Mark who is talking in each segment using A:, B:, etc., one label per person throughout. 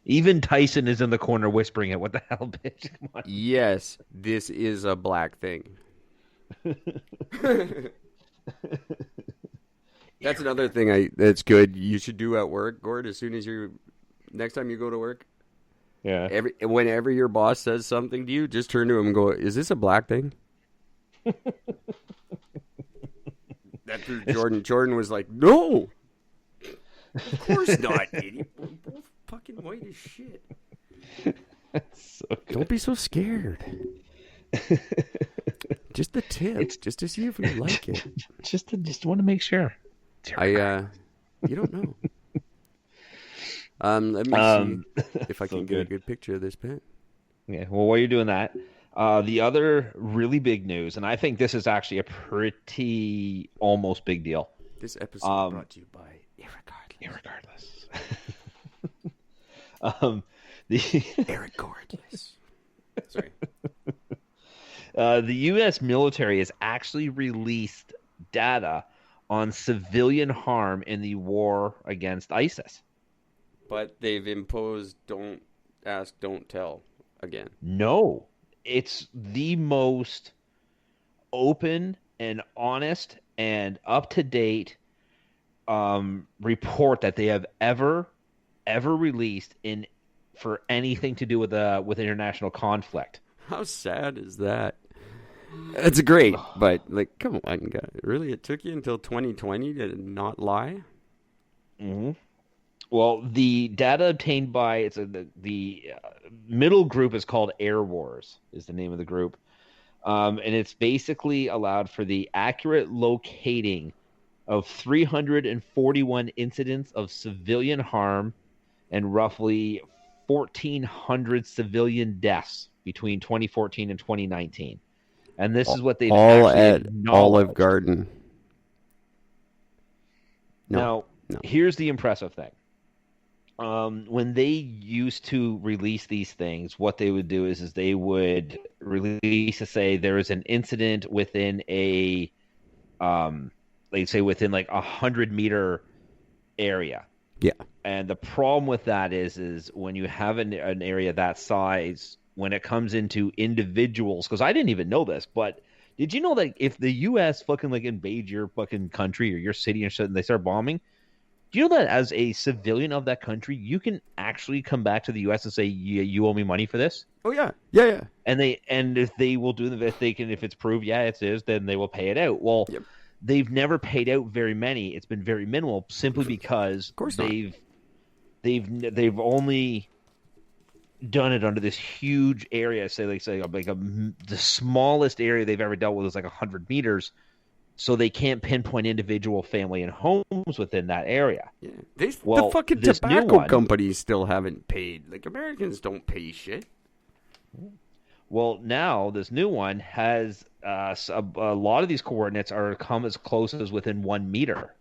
A: Even Tyson is in the corner whispering it. What the hell, bitch? Come on.
B: Yes, this is a black thing. That's another thing that's good. You should do at work, Gord. As soon as you next time you go to work,
A: Yeah.
B: whenever your boss says something to you, just turn to him and go, "Is this a black thing?" That threw Jordan. Jordan was like, "No, of course not, idiot. We're both fucking white as shit.
A: So
B: Don't be so scared. Just the tip, just to see if we like it.
A: just want to make sure.
B: You don't know. Let me see if I
A: so
B: can get a good picture of this pen.
A: Yeah. Well, while you're doing that, the other really big news, and I think this is actually a pretty almost big deal.
B: This episode brought to you by
A: Irregardless.
B: Eric Gord. Yes. Sorry.
A: The U.S. military has actually released data on civilian harm in the war against ISIS.
B: But they've imposed don't ask, don't tell again.
A: No, it's the most open and honest and up-to-date report that they have ever released for anything to do with international conflict.
B: How sad is that? It's great, but like, come on, guys. Really, it took you until 2020 to not lie?
A: Mm-hmm. Well, the data obtained by the middle group is called Air Wars, is the name of the group, and it's basically allowed for the accurate locating of 341 incidents of civilian harm and roughly 1,400 civilian deaths between 2014 and 2019. And this is what they've
B: all
A: actually
B: at Olive
A: acknowledged.
B: Garden.
A: No. Here's the impressive thing. When they used to release these things, what they would do is they would release to say there is an incident within a, they'd say within like 100-meter area.
B: Yeah.
A: And the problem with that is when you have an area that size, when it comes into individuals, because I didn't even know this, but did you know that if the U.S. fucking like invade your fucking country or your city and shit and they start bombing, do you know that as a civilian of that country, you can actually come back to the U.S. and say, you owe me money for this?
B: Oh, yeah. Yeah.
A: And if they will do if it's proved, yeah, it is, then they will pay it out. Well,
B: Yep.
A: They've never paid out very many. It's been very minimal simply because
B: Of course
A: they've only done it under this huge area. The smallest area they've ever dealt with is like 100 meters. So they can't pinpoint individual family and homes within that area.
B: Yeah. The fucking tobacco companies still haven't paid. Like, Americans don't pay shit.
A: Well, now this new one has a lot of these coordinates are come as close as within 1 meter.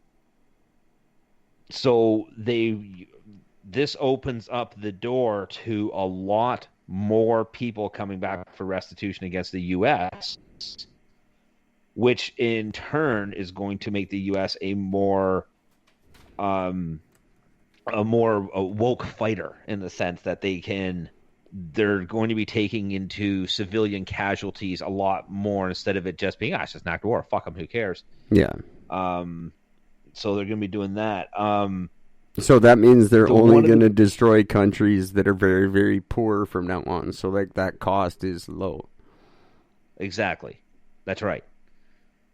A: So this opens up the door to a lot more people coming back for restitution against the U.S., which in turn is going to make the U.S. a more woke fighter in the sense that they're going to be taking into civilian casualties a lot more instead of it just being, it's just an act of war. Fuck them, who cares?
B: Yeah.
A: So they're going to be doing that.
B: So that means they're only going to destroy countries that are very, very poor from now on. So like that cost is low.
A: Exactly. That's right.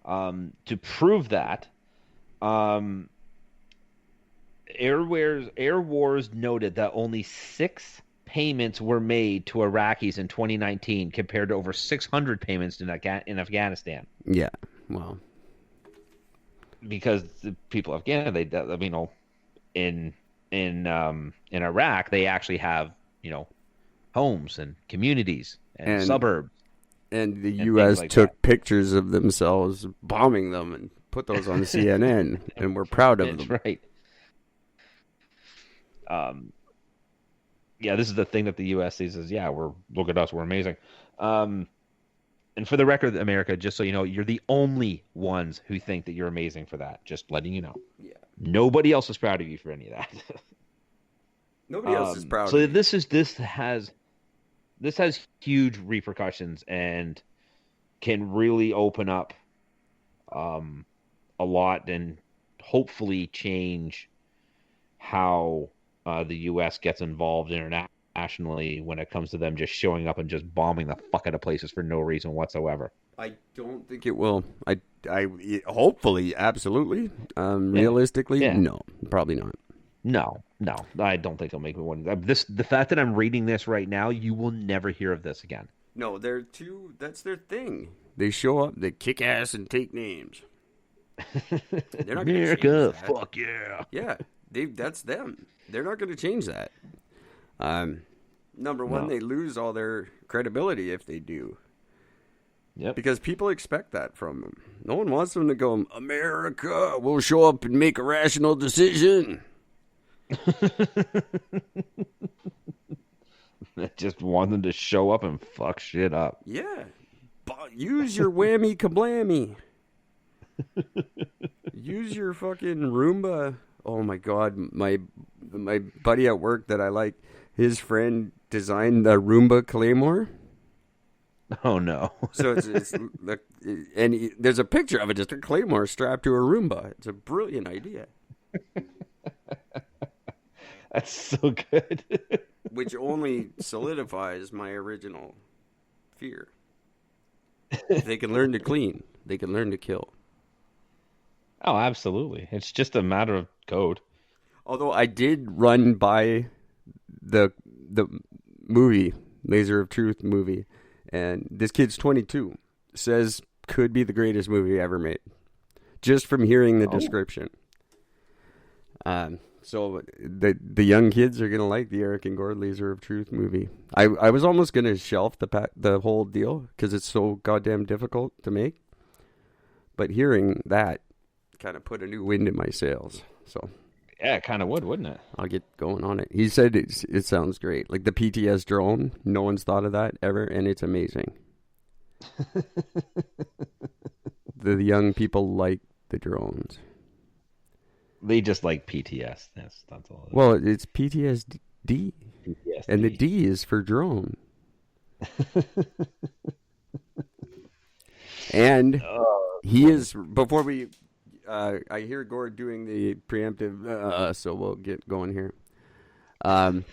A: To prove that, Air Wars noted that only 6 payments were made to Iraqis in 2019 compared to over 600 payments in Afghanistan.
B: Yeah, well,
A: because the people of Afghanistan, in Iraq, they actually have homes and communities and suburbs.
B: And the U.S. took pictures of themselves bombing them and put those on CNN, and we're proud of them.
A: That's right. Yeah, this is the thing that the U.S. says is, look at us, we're amazing. And for the record, America, just so you know, you're the only ones who think that you're amazing for that. Just letting you know.
B: Yeah.
A: Nobody else is proud of you for any of that.
B: Nobody else is proud of
A: So
B: me.
A: this has huge repercussions and can really open up um, a lot and hopefully change how the U.S. gets involved internationally when it comes to them just showing up and just bombing the fuck out of places for no reason whatsoever.
B: I don't think it will. I hopefully, absolutely.
A: Yeah,
B: Realistically,
A: yeah.
B: no, probably not.
A: No, I don't think it'll make me one. The fact that I'm reading this right now, you will never hear of this again.
B: No, they're too. That's their thing. They show up, they kick ass, and take names. They're not going to change
A: America,
B: that.
A: fuck yeah.
B: Yeah, that's them. They're not going to change that. Number one,
A: No.
B: they lose all their credibility if they do.
A: Yep.
B: Because people expect that from them. No one wants them to go, America will show up and make a rational decision.
A: I just want them to show up and fuck shit up.
B: Yeah. Use your whammy kablammy. Use your fucking Roomba. Oh my god, my buddy at work that I like, his friend designed the Roomba Claymore.
A: Oh no.
B: So there's a picture of it, just a Claymore strapped to a Roomba. It's a brilliant idea.
A: That's so good.
B: Which only solidifies my original fear. They can learn to clean. They can learn to kill.
A: Oh, absolutely. It's just a matter of code.
B: Although I did run by the movie, Laser of Truth movie, and this kid's 22, says could be the greatest movie ever made. Just from hearing the description. So the young kids are gonna like the Eric and Gord Laser of Truth movie. I was almost gonna shelf the whole deal because it's so goddamn difficult to make. But hearing that kind of put a new wind in my sails. So
A: Yeah, it kind of would, wouldn't it?
B: I'll get going on it. He said it sounds great, like the PTS drone. No one's thought of that ever, and it's amazing. The young people like the drones.
A: They just like PTS. That's all.
B: Well, it's PTSD,
A: PTSD.
B: and the D is for drone. And he is, before we, I hear Gord doing the preemptive, so we'll get going here. What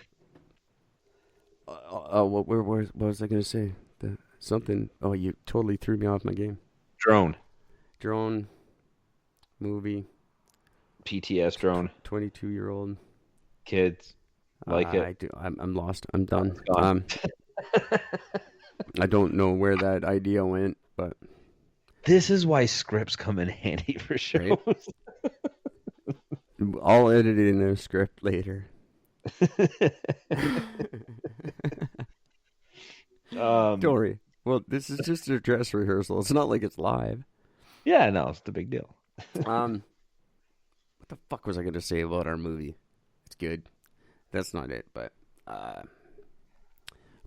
B: was I going to say? Something. Oh, you totally threw me off my game.
A: Drone.
B: Movie.
A: PTS drone.
B: 22-year-old.
A: Kids. Like it.
B: I'm lost. I'm done.
A: It's gone.
B: I don't know where that idea went, but
A: This is why scripts come in handy for shows.
B: Right. I'll edit it in a script later. Dory. Well, this is just a dress rehearsal. It's not like it's live.
A: Yeah, no, it's the big deal.
B: What the fuck was I going to say about our movie? It's good. That's not it, but I'm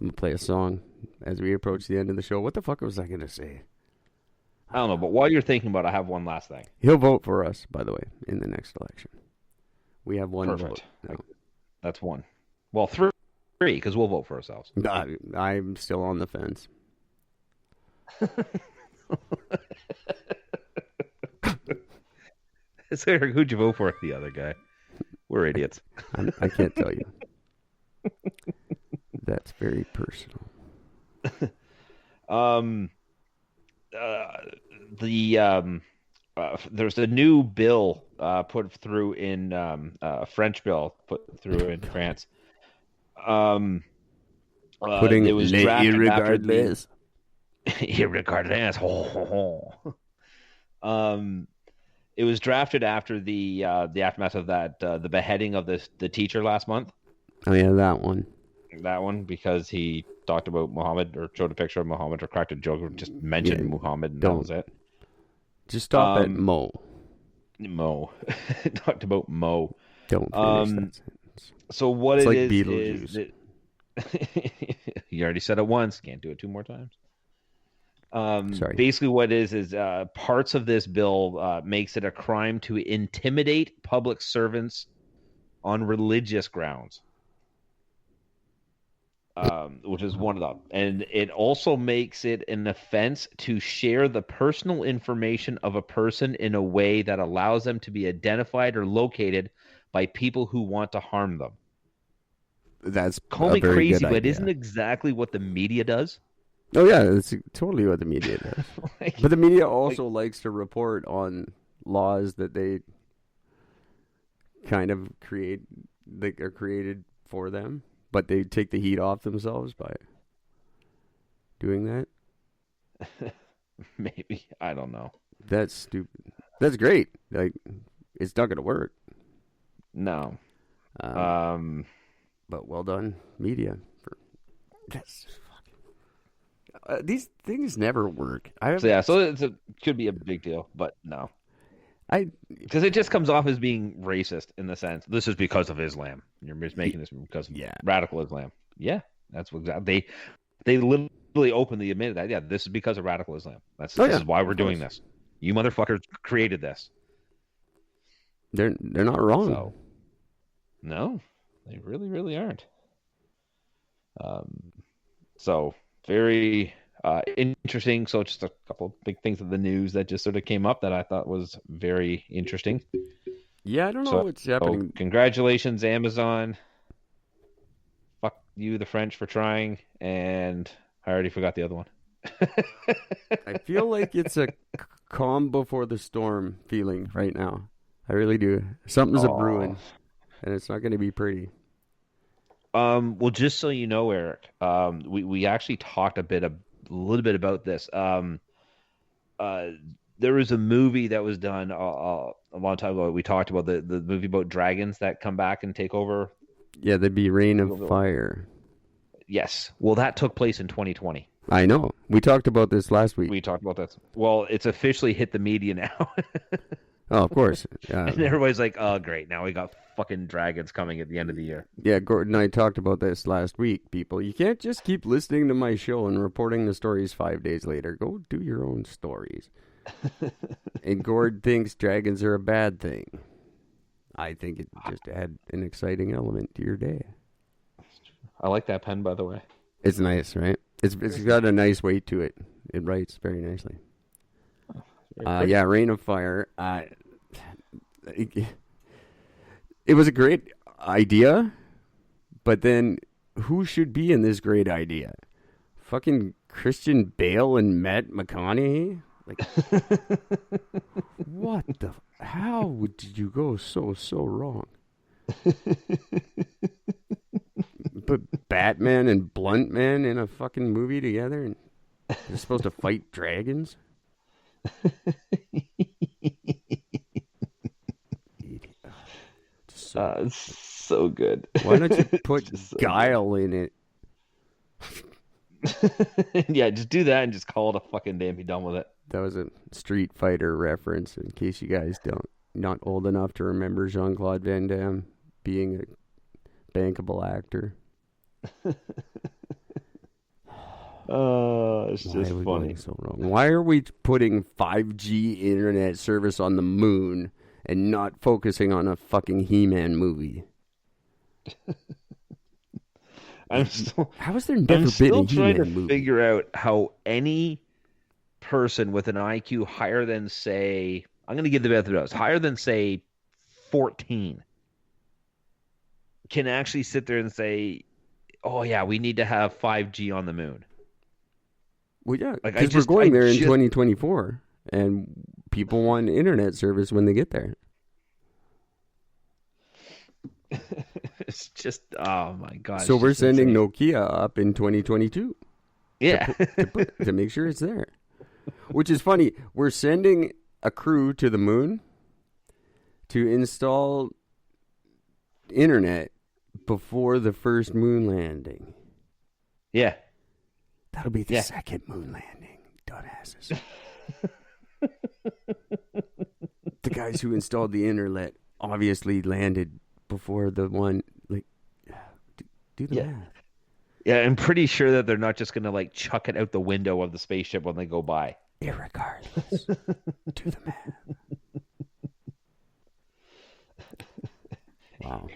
B: going to play a song as we approach the end of the show. What the fuck was I going to say?
A: I don't know, but while you're thinking about it, I have one last thing.
B: He'll vote for us, by the way, in the next election. We have one
A: Perfect.
B: vote.
A: That's one. Well, three, because we'll vote for ourselves.
B: No, I'm still on the fence.
A: So, Eric, who'd you vote for? The other guy. We're idiots.
B: I can't tell you. That's very personal.
A: There's a new bill put through in a French bill put through in France.
B: Putting
A: it was
B: les
A: drafted
B: irregardless.
A: Irregardless. It was drafted after the aftermath of that the beheading of the teacher last month.
B: Oh yeah, that one.
A: That one, because he talked about Muhammad or showed a picture of Muhammad or cracked a joke or just mentioned Muhammad and that was it.
B: Just stop at Mo.
A: Talked about Mo.
B: Don't finish that sentence.
A: So what
B: It's
A: it
B: like
A: is
B: Beetlejuice.
A: You already said it once, can't do it two more times.
B: Sorry.
A: Basically what it is parts of this bill makes it a crime to intimidate public servants on religious grounds. which is one of them. And it also makes it an offense to share the personal information of a person in a way that allows them to be identified or located by people who want to harm them.
B: That's
A: Call
B: a
A: me
B: very good
A: crazy, but isn't
B: idea.
A: exactly what the media does?
B: Oh yeah, that's totally what the media does.
A: like,
B: But the media
A: like,
B: also likes to report on laws that they kind of create, that are created for them, but they take the heat off themselves by doing that.
A: maybe I don't know.
B: That's stupid. That's great. Like, it's not going to work.
A: No.
B: Um,
A: Um.
B: but well done, media. For that's these things never work.
A: So yeah. So could be a big deal, but no,
B: I,
A: because it just comes off as being racist in the sense this is because of Islam. You're just making this because of
B: yeah.
A: radical Islam. Yeah, that's what exactly they literally openly admitted that. Yeah, this is because of radical Islam.
B: Oh
A: This
B: yeah,
A: is why we're
B: of
A: doing
B: course.
A: this. You motherfuckers created this.
B: They're not wrong.
A: So no, they really aren't. Um, so very interesting. So just a couple of big things of the news that just sort of came up that I thought was very interesting.
B: Yeah, I don't know
A: So,
B: what's happening.
A: congratulations, Amazon. Fuck you, the French, for trying. And I already forgot the other one.
B: I feel like it's a calm before the storm feeling right now. I really do. Something's a
A: Oh.
B: brewing, and it's not going to be pretty.
A: Well, just so you know, Eric, we actually talked a little bit about this. Uh, there was a movie that was done a long time ago. We talked about the movie about dragons that come back and take over.
B: Yeah, there'd be rain of fire.
A: Yes. Well, that took place in 2020.
B: I know. We talked about this last week.
A: We talked about that. Well, it's officially hit the media now.
B: Oh, of course.
A: And everybody's like, oh, great. Now we got fucking dragons coming at the end of the year.
B: Yeah, Gord and I talked about this last week, people. You can't just keep listening to my show and reporting the stories 5 days later. Go do your own stories. And Gord thinks dragons are a bad thing. I think it just add an exciting element to your day.
A: I like that pen, by the way.
B: It's nice, right? It's got a nice weight to it. It writes very nicely. Yeah, Rain of Fire. It was a great idea, but then who should be in this great idea? Fucking Christian Bale and Matt McConaughey? Like, what the? How did you go so wrong? Put Batman and Blunt Man in a fucking movie together, and they're supposed to fight dragons.
A: So good.
B: Why don't you put
A: so
B: Guile in it?
A: Yeah, just do that and just call it a fucking day and be done with it.
B: That was a Street Fighter reference, in case you guys not old enough to remember Jean-Claude Van Damme being a bankable actor.
A: It's
B: Why
A: just
B: are we
A: funny.
B: going so wrong? Why are we putting 5G internet service on the moon and not focusing on a fucking He-Man movie?
A: I'm still,
B: How has there
A: I'm
B: never been
A: still
B: a
A: trying to
B: He-Man movie?
A: figure out how any person with an IQ higher than, say, I'm going to give the benefit of the doubt, higher than, say, 14 can actually sit there and say, oh, yeah, we need to have 5G on the moon.
B: Well, yeah,
A: Like,
B: because we're going there in 2024, and people want internet service when they get there.
A: It's just, oh my God.
B: So
A: it's
B: we're
A: just
B: sending
A: insane.
B: Nokia up in 2022
A: Yeah.
B: to make sure it's there. Which is funny. We're sending a crew to the moon to install internet before the first moon landing.
A: Yeah.
B: That'll be the second moon landing, dumbasses. The guys who installed the internet obviously landed before the one. Like, do the math.
A: Yeah, I'm pretty sure that they're not just going to like chuck it out the window of the spaceship when they go by.
B: Irregardless, do the math. Wow.